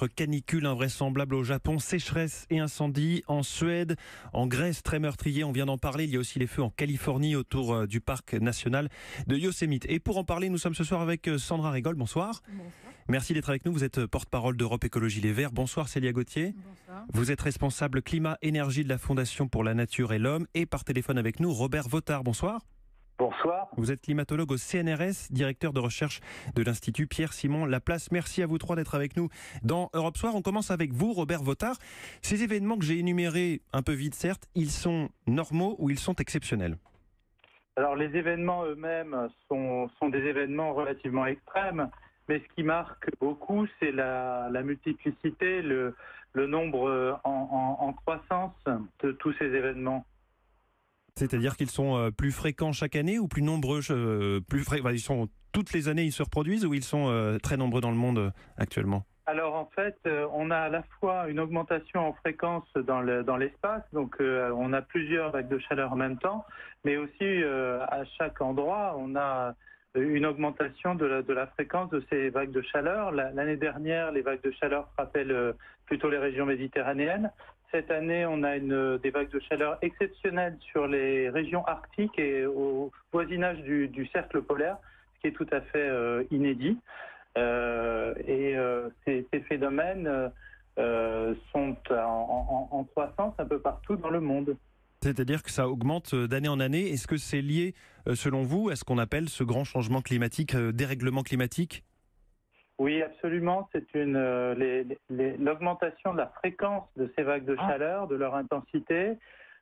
Canicule invraisemblable au Japon, sécheresse et incendie en Suède, en Grèce très meurtrier, on vient d'en parler. Il y a aussi les feux en Californie autour du parc national de Yosemite. Et pour en parler, nous sommes ce soir avec Sandra Rigol. Bonsoir. Bonsoir. Merci d'être avec nous. Vous êtes porte-parole d'Europe Écologie Les Verts. Bonsoir Célia Gauthier. Bonsoir. Vous êtes responsable climat énergie de la Fondation pour la Nature et l'Homme. Et par téléphone avec nous, Robert Votard. Bonsoir. Bonsoir. Vous êtes climatologue au CNRS, directeur de recherche de l'Institut Pierre-Simon Laplace. Merci à vous trois d'être avec nous dans Europe Soir. On commence avec vous, Robert Votard. Ces événements que j'ai énumérés, un peu vite certes, ils sont normaux ou ils sont exceptionnels ? Alors les événements eux-mêmes sont des événements relativement extrêmes, mais ce qui marque beaucoup, c'est la multiplicité, le nombre en croissance de tous ces événements. C'est-à-dire qu'ils sont plus fréquents chaque année ou plus nombreux, ils sont toutes les années ils se reproduisent ou ils sont très nombreux dans le monde actuellement ? Alors en fait, on a à la fois une augmentation en fréquence dans l'espace, donc on a plusieurs vagues de chaleur en même temps, mais aussi à chaque endroit, on a une augmentation de la fréquence de ces vagues de chaleur. L'année dernière, les vagues de chaleur frappaient plutôt les régions méditerranéennes. Cette année, on a des vagues de chaleur exceptionnelles sur les régions arctiques et au voisinage du cercle polaire, ce qui est tout à fait inédit. Ces phénomènes sont en croissance un peu partout dans le monde. C'est-à-dire que ça augmente d'année en année. Est-ce que c'est lié, selon vous, à ce qu'on appelle ce grand changement climatique, dérèglement climatique ? Oui, absolument. C'est l'augmentation de la fréquence de ces vagues de chaleur, de leur intensité,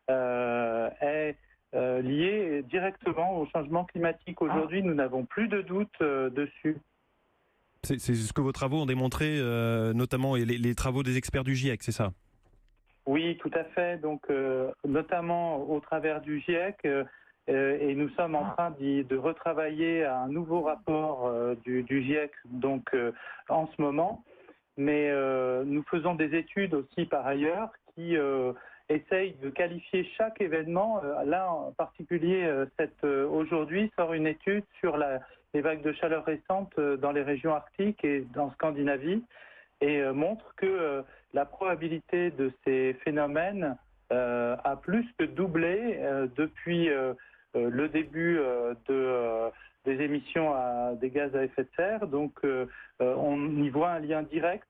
est liée directement au changement climatique. Aujourd'hui, nous n'avons plus de doute dessus. C'est ce que vos travaux ont démontré, notamment les travaux des experts du GIEC, c'est ça ? Oui, tout à fait. Donc, notamment au travers du GIEC, et nous sommes en train de retravailler un nouveau rapport du GIEC donc en ce moment. Mais nous faisons des études aussi par ailleurs qui essayent de qualifier chaque événement. Là, en particulier, aujourd'hui sort une étude sur les vagues de chaleur récentes dans les régions arctiques et en Scandinavie et montre que la probabilité de ces phénomènes a plus que doublé depuis le début des émissions des gaz à effet de serre. Donc, on y voit un lien direct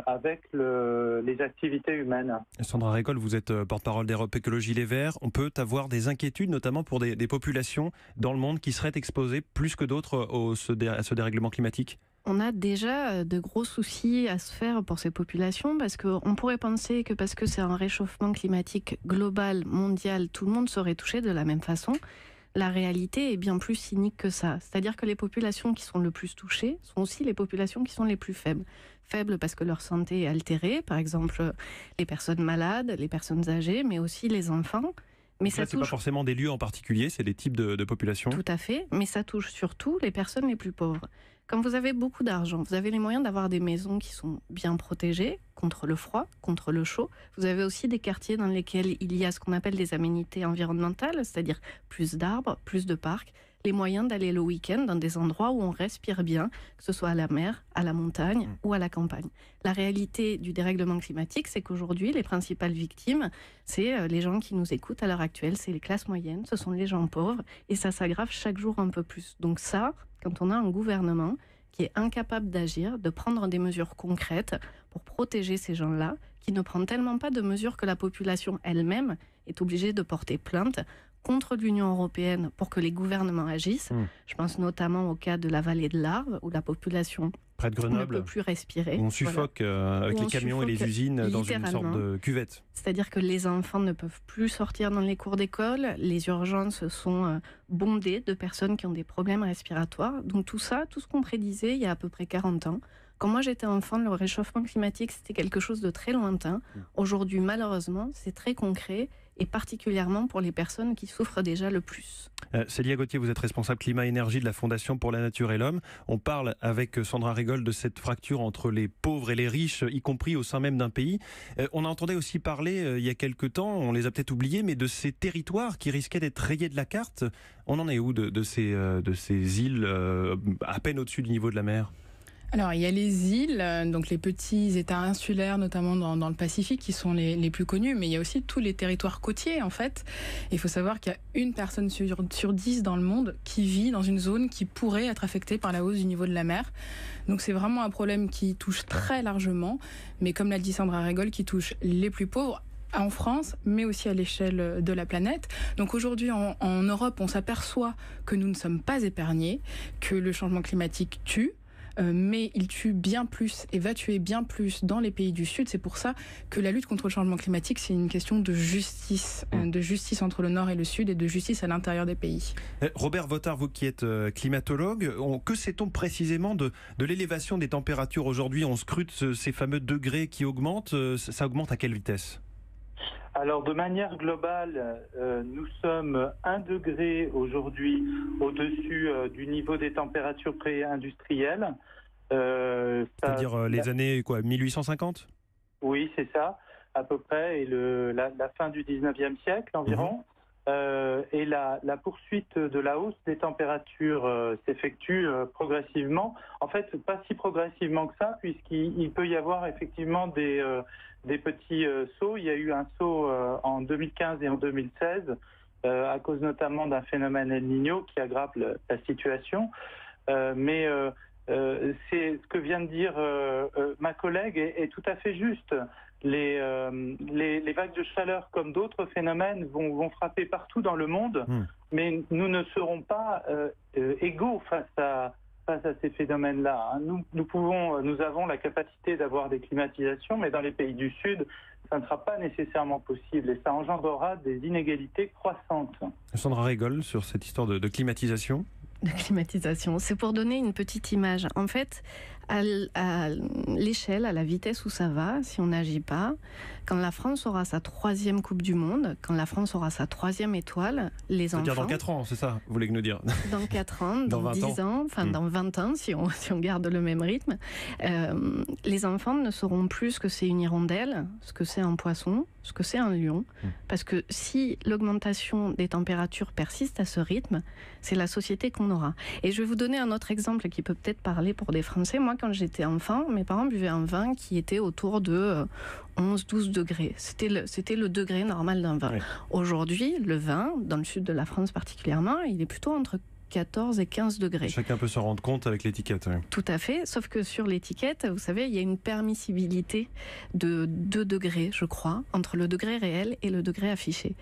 avec les activités humaines. Sandra Rigol, vous êtes porte-parole d'Europe Écologie Les Verts. On peut avoir des inquiétudes, notamment pour des populations dans le monde qui seraient exposées plus que d'autres à ce dérèglement climatique ? On a déjà de gros soucis à se faire pour ces populations parce qu'on pourrait penser que parce que c'est un réchauffement climatique global, mondial, tout le monde serait touché de la même façon. La réalité est bien plus cynique que ça. C'est-à-dire que les populations qui sont le plus touchées sont aussi les populations qui sont les plus faibles. Faibles parce que leur santé est altérée, par exemple les personnes malades, les personnes âgées, mais aussi les enfants. Mais ça touche pas forcément des lieux en particulier, c'est des types de populations. Tout à fait, mais ça touche surtout les personnes les plus pauvres. Quand vous avez beaucoup d'argent, vous avez les moyens d'avoir des maisons qui sont bien protégées contre le froid, contre le chaud. Vous avez aussi des quartiers dans lesquels il y a ce qu'on appelle des aménités environnementales, c'est-à-dire plus d'arbres, plus de parcs, les moyens d'aller le week-end dans des endroits où on respire bien, que ce soit à la mer, à la montagne ou à la campagne. La réalité du dérèglement climatique, c'est qu'aujourd'hui, les principales victimes, c'est les gens qui nous écoutent à l'heure actuelle, c'est les classes moyennes, ce sont les gens pauvres, et ça s'aggrave chaque jour un peu plus. Donc ça, quand on a un gouvernement qui est incapable d'agir, de prendre des mesures concrètes pour protéger ces gens-là, qui ne prend tellement pas de mesures que la population elle-même est obligée de porter plainte contre l'Union européenne pour que les gouvernements agissent. Je pense notamment au cas de la vallée de l'Arve, où la population près de Grenoble, ne peut plus respirer. On suffoque avec les camions et les usines dans une sorte de cuvette. C'est-à-dire que les enfants ne peuvent plus sortir dans les cours d'école, les urgences sont bondées de personnes qui ont des problèmes respiratoires. Donc tout ça, tout ce qu'on prédisait il y a à peu près 40 ans, quand moi j'étais enfant, le réchauffement climatique c'était quelque chose de très lointain. Aujourd'hui, malheureusement, c'est très concret et particulièrement pour les personnes qui souffrent déjà le plus. Célia Gauthier, vous êtes responsable climat-énergie de la Fondation pour la Nature et l'Homme. On parle avec Sandra Rigol de cette fracture entre les pauvres et les riches, y compris au sein même d'un pays. On entendait aussi parler, il y a quelque temps, on les a peut-être oubliés, mais de ces territoires qui risquaient d'être rayés de la carte. On en est où de ces îles à peine au-dessus du niveau de la mer ? Alors, il y a les îles, donc les petits États insulaires, notamment dans le Pacifique, qui sont les plus connus, mais il y a aussi tous les territoires côtiers, en fait. Il faut savoir qu'il y a une personne sur 10 dans le monde qui vit dans une zone qui pourrait être affectée par la hausse du niveau de la mer. Donc, c'est vraiment un problème qui touche très largement, mais comme l'a dit Sandra Régol, qui touche les plus pauvres, en France, mais aussi à l'échelle de la planète. Donc aujourd'hui, en Europe, on s'aperçoit que nous ne sommes pas épargnés, que le changement climatique tue, mais il tue bien plus et va tuer bien plus dans les pays du Sud. C'est pour ça que la lutte contre le changement climatique, c'est une question de justice entre le Nord et le Sud et de justice à l'intérieur des pays. Robert Votard, vous qui êtes climatologue, que sait-on précisément de l'élévation des températures aujourd'hui? On scrute ces fameux degrés qui augmentent. Ça augmente à quelle vitesse? Alors, de manière globale, nous sommes 1 degré aujourd'hui au-dessus du niveau des températures pré-industrielles. C'est-à-dire les années 1850 ? Oui, c'est ça, à peu près, et la fin du 19e siècle environ. Et la poursuite de la hausse des températures s'effectue progressivement. En fait, pas si progressivement que ça, puisqu'il peut y avoir effectivement des petits sauts. Il y a eu un saut en 2015 et en 2016, à cause notamment d'un phénomène El Niño qui aggrave la situation. Mais c'est ce que vient de dire ma collègue est tout à fait juste. Les vagues de chaleur, comme d'autres phénomènes, vont frapper partout dans le monde, mais nous ne serons pas égaux face à ces phénomènes-là. Nous avons la capacité d'avoir des climatisations, mais dans les pays du Sud, ça ne sera pas nécessairement possible et ça engendrera des inégalités croissantes. Sandra Régol, sur cette histoire de climatisation. De climatisation, c'est pour donner une petite image. En fait, à l'échelle, à la vitesse où ça va, si on n'agit pas, quand la France aura sa 3e Coupe du Monde, quand la France aura sa 3e étoile, les enfants... C'est-à-dire dans 4 ans, c'est ça, vous voulez nous dire? Dans 4 ans, dans 10 ans, enfin dans 20 ans, si on garde le même rythme, les enfants ne sauront plus ce que c'est une hirondelle, ce que c'est un poisson, ce que c'est un lion. Parce que si l'augmentation des températures persiste à ce rythme, c'est la société qu'on aura. Et je vais vous donner un autre exemple qui peut peut-être parler pour des Français. Moi, quand j'étais enfant, mes parents buvaient un vin qui était autour de 11-12 degrés. C'était le degré normal d'un vin. Oui. Aujourd'hui, le vin, dans le sud de la France particulièrement, il est plutôt entre 14 et 15 degrés. Chacun peut s'en rendre compte avec l'étiquette. Oui. Tout à fait, sauf que sur l'étiquette, vous savez, il y a une permissibilité de 2 degrés, je crois, entre le degré réel et le degré affiché.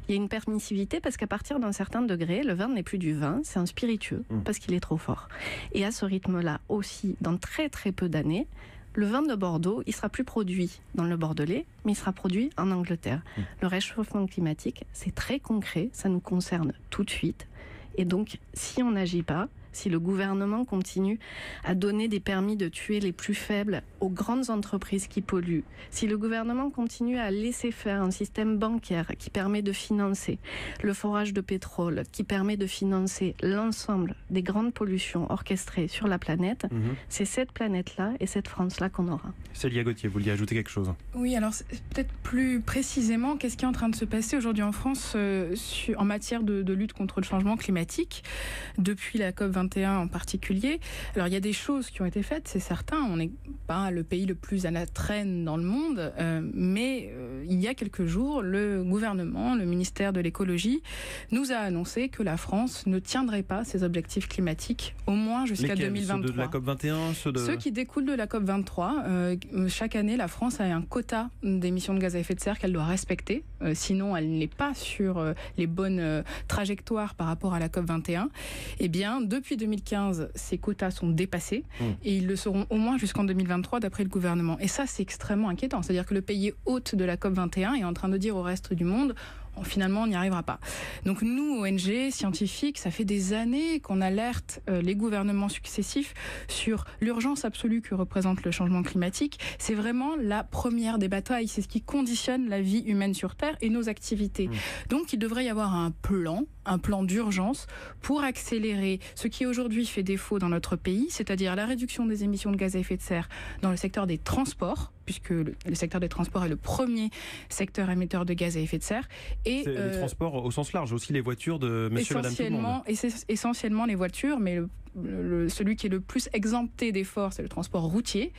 Il y a une permissivité parce qu'à partir d'un certain degré, le vin n'est plus du vin, c'est un spiritueux, parce qu'il est trop fort. Et à ce rythme-là aussi, dans très très peu d'années, le vin de Bordeaux, il sera plus produit dans le Bordelais, mais il sera produit en Angleterre. Le réchauffement climatique, c'est très concret, ça nous concerne tout de suite. Et donc, si on n'agit pas, si le gouvernement continue à donner des permis de tuer les plus faibles aux grandes entreprises qui polluent, si le gouvernement continue à laisser faire un système bancaire qui permet de financer le forage de pétrole, qui permet de financer l'ensemble des grandes pollutions orchestrées sur la planète, c'est cette planète-là et cette France-là qu'on aura. Célia Gauthier, vous vouliez ajouter quelque chose? Oui, alors peut-être plus précisément, qu'est-ce qui est en train de se passer aujourd'hui en France en matière de lutte contre le changement climatique, depuis la COP21 en particulier. Alors il y a des choses qui ont été faites, c'est certain, on n'est pas le pays le plus à la traîne dans le monde, mais il y a quelques jours, le gouvernement, le ministère de l'écologie, nous a annoncé que la France ne tiendrait pas ses objectifs climatiques, au moins jusqu'à 2023. Ceux de la COP21, ceux qui découlent de la COP23. Chaque année, la France a un quota d'émissions de gaz à effet de serre qu'elle doit respecter, sinon elle n'est pas sur les bonnes trajectoires par rapport à la COP21. Eh bien, depuis 2015, ces quotas sont dépassés et ils le seront au moins jusqu'en 2023 d'après le gouvernement. Et ça, c'est extrêmement inquiétant. C'est-à-dire que le pays hôte de la COP21 est en train de dire au reste du monde finalement, on n'y arrivera pas. Donc nous, ONG, scientifiques, ça fait des années qu'on alerte les gouvernements successifs sur l'urgence absolue que représente le changement climatique. C'est vraiment la première des batailles. C'est ce qui conditionne la vie humaine sur Terre et nos activités. Donc il devrait y avoir un plan d'urgence pour accélérer ce qui aujourd'hui fait défaut dans notre pays, c'est-à-dire la réduction des émissions de gaz à effet de serre dans le secteur des transports, puisque le secteur des transports est le premier secteur émetteur de gaz à effet de serre. Et les transports au sens large, aussi les voitures de monsieur et madame tout le monde. Essentiellement les voitures, mais celui qui est le plus exempté d'efforts, c'est le transport routier,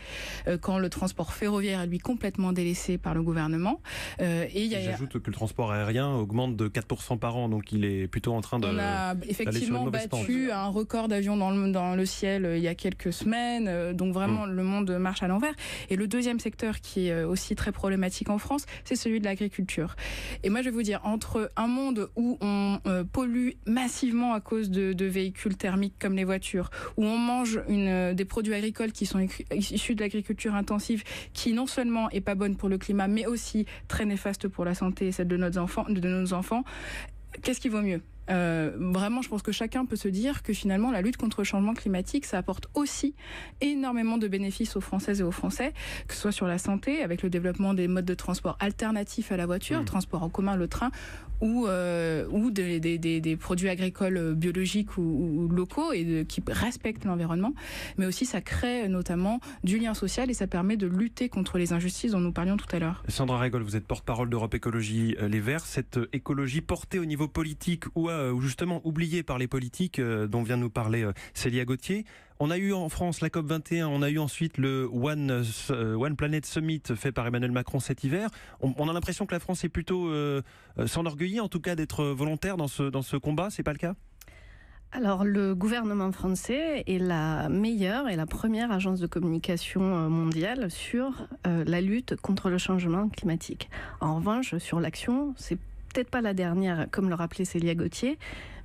quand le transport ferroviaire est lui complètement délaissé par le gouvernement. J'ajoute que le transport aérien augmente de 4% par an, donc il est plutôt en train de... On a effectivement battu un record d'avions dans le ciel il y a quelques semaines, donc vraiment le monde marche à l'envers. Et le deuxième secteur qui est aussi très problématique en France, c'est celui de l'agriculture. Et moi je vais vous dire, entre un monde où on pollue massivement à cause de véhicules thermiques comme les voitures, où on mange des produits agricoles qui sont issus de l'agriculture intensive, qui non seulement est pas bonne pour le climat, mais aussi très néfaste pour la santé et celle de nos enfants, qu'est-ce qui vaut mieux ? Vraiment, je pense que chacun peut se dire que finalement la lutte contre le changement climatique, ça apporte aussi énormément de bénéfices aux Françaises et aux Français, que ce soit sur la santé, avec le développement des modes de transport alternatifs à la voiture, le transport en commun, le train, ou des produits agricoles biologiques ou locaux et qui respectent l'environnement, mais aussi ça crée notamment du lien social et ça permet de lutter contre les injustices dont nous parlions tout à l'heure. Sandra Régol, vous êtes porte-parole d'Europe Écologie Les Verts. Cette écologie portée au niveau politique ou justement oubliée par les politiques dont vient de nous parler Célia Gauthier. On a eu en France la COP21, on a eu ensuite le One Planet Summit fait par Emmanuel Macron cet hiver. On a l'impression que la France est plutôt s'enorgueillit en tout cas d'être volontaire dans ce combat, c'est pas le cas ? Alors, le gouvernement français est la meilleure et la première agence de communication mondiale sur la lutte contre le changement climatique. En revanche, sur l'action, c'est peut-être pas la dernière, comme le rappelait Célia Gauthier,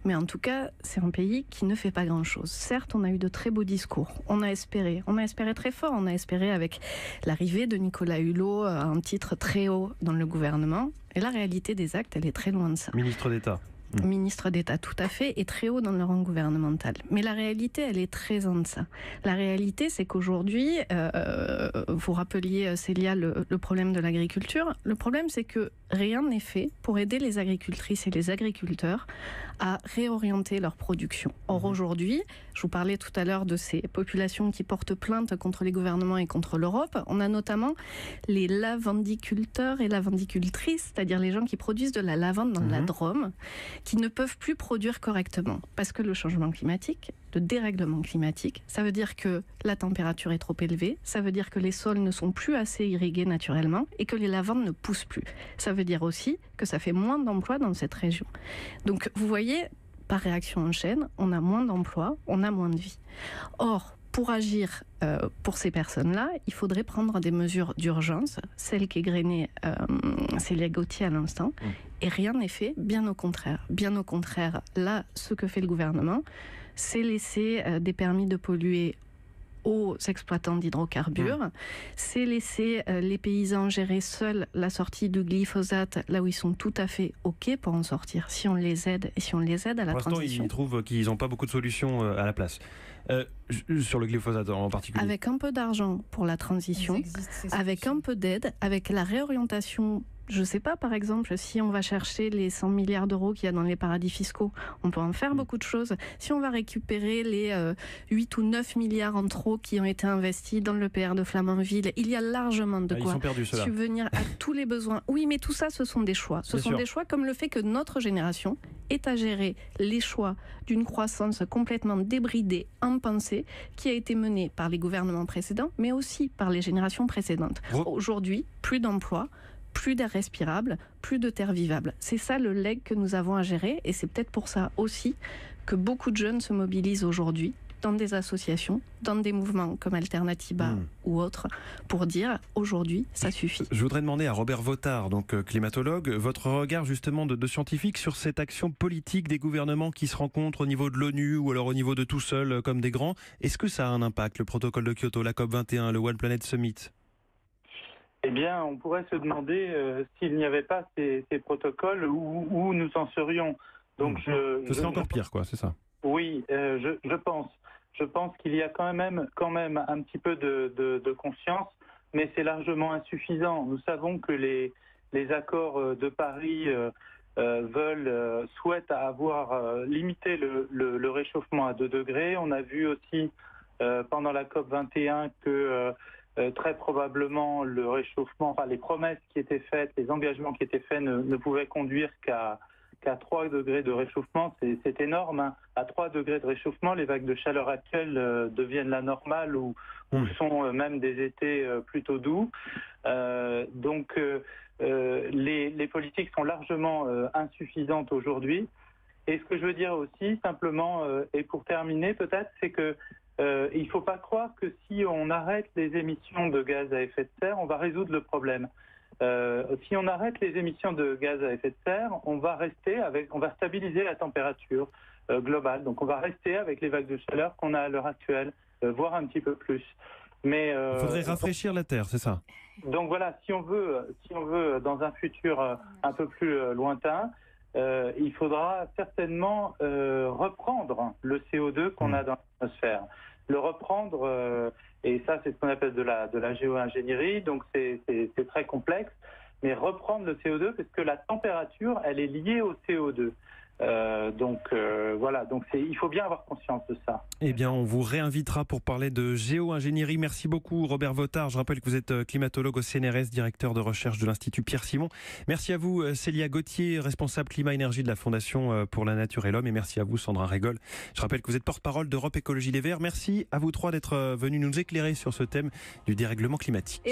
mais en tout cas, c'est un pays qui ne fait pas grand-chose. Certes, on a eu de très beaux discours. On a espéré très fort. On a espéré avec l'arrivée de Nicolas Hulot à un titre très haut dans le gouvernement. Et la réalité des actes, elle est très loin de ça. Ministre d'État. Ministre d'État, tout à fait, et très haut dans le rang gouvernemental. Mais la réalité, elle est très en deçà. La réalité, c'est qu'aujourd'hui, vous rappeliez, Célia, le problème de l'agriculture. Le problème, c'est que rien n'est fait pour aider les agricultrices et les agriculteurs à réorienter leur production. Or, aujourd'hui, je vous parlais tout à l'heure de ces populations qui portent plainte contre les gouvernements et contre l'Europe. On a notamment les lavandiculteurs et lavandicultrices, c'est-à-dire les gens qui produisent de la lavande dans la Drôme, qui ne peuvent plus produire correctement. Parce que le changement climatique, le dérèglement climatique, ça veut dire que la température est trop élevée, ça veut dire que les sols ne sont plus assez irrigués naturellement et que les lavandes ne poussent plus. Ça veut dire aussi que ça fait moins d'emplois dans cette région. Donc vous voyez, par réaction en chaîne, on a moins d'emplois, on a moins de vie. Or, pour agir pour ces personnes-là, il faudrait prendre des mesures d'urgence, celle qu'égrenait Célia Gauthier à l'instant, et rien n'est fait, bien au contraire. Bien au contraire, là, ce que fait le gouvernement, c'est laisser des permis de polluer aux exploitants d'hydrocarbures, c'est laisser les paysans gérer seuls la sortie du glyphosate là où ils sont tout à fait OK pour en sortir, si on les aide et si on les aide à la transition. Pour l'instant, ils trouvent qu'ils n'ont pas beaucoup de solutions à la place. Sur le glyphosate en particulier. Avec un peu d'argent pour la transition, avec un peu d'aide, avec la réorientation. Je ne sais pas, par exemple, si on va chercher les 100 milliards d'euros qu'il y a dans les paradis fiscaux, on peut en faire beaucoup de choses. Si on va récupérer les 8 ou 9 milliards en trop qui ont été investis dans le PR de Flamanville, il y a largement de quoi subvenir à tous les besoins. Oui, mais tout ça, ce sont des choix. Ce sont des choix comme le fait que notre génération est à gérer les choix d'une croissance complètement débridée, impensée, qui a été menée par les gouvernements précédents, mais aussi par les générations précédentes. Aujourd'hui, plus d'emplois, plus d'air respirable, plus de terre vivable. C'est ça le legs que nous avons à gérer et c'est peut-être pour ça aussi que beaucoup de jeunes se mobilisent aujourd'hui dans des associations, dans des mouvements comme Alternatiba ou autres, pour dire aujourd'hui, ça suffit. Je voudrais demander à Robert Votard, donc climatologue, votre regard justement de scientifique sur cette action politique des gouvernements qui se rencontrent au niveau de l'ONU ou alors au niveau de tout seul comme des grands. Est-ce que ça a un impact, le protocole de Kyoto, la COP21, le One Planet Summit ? Eh bien, on pourrait se demander s'il n'y avait pas ces protocoles, où nous en serions. Donc, ce serait encore pire, quoi, c'est ça? Oui, je pense. Je pense qu'il y a quand même un petit peu de conscience, mais c'est largement insuffisant. Nous savons que les accords de Paris souhaitent avoir limité le réchauffement à 2 degrés. On a vu aussi pendant la COP21 que très probablement le réchauffement, enfin les promesses qui étaient faites, les engagements qui étaient faits ne pouvaient conduire qu'à qu'à 3 degrés de réchauffement, c'est énorme. Hein. À 3 degrés de réchauffement, les vagues de chaleur actuelles deviennent la normale ou sont même des étés plutôt doux. Donc les politiques sont largement insuffisantes aujourd'hui. Et ce que je veux dire aussi, simplement, et pour terminer peut-être, c'est que il ne faut pas croire que si on arrête les émissions de gaz à effet de serre, on va résoudre le problème. Si on arrête les émissions de gaz à effet de serre, on va stabiliser la température globale. Donc on va rester avec les vagues de chaleur qu'on a à l'heure actuelle, voire un petit peu plus. Mais il faudrait rafraîchir la Terre, c'est ça? Donc voilà, si on veut dans un futur un peu plus lointain, il faudra certainement reprendre le CO2 qu'on a dans l'atmosphère. Le reprendre, et ça c'est ce qu'on appelle de la géo-ingénierie, donc c'est très complexe, mais reprendre le CO2 parce que la température, elle est liée au CO2. Voilà, donc il faut bien avoir conscience de ça. Eh bien, on vous réinvitera pour parler de géo-ingénierie. Merci beaucoup, Robert Votard. Je rappelle que vous êtes climatologue au CNRS, directeur de recherche de l'Institut Pierre-Simon. Merci à vous, Célia Gauthier, responsable climat-énergie de la Fondation pour la Nature et l'Homme. Et merci à vous, Sandra Régol. Je rappelle que vous êtes porte-parole d'Europe Écologie Les Verts. Merci à vous trois d'être venus nous éclairer sur ce thème du dérèglement climatique.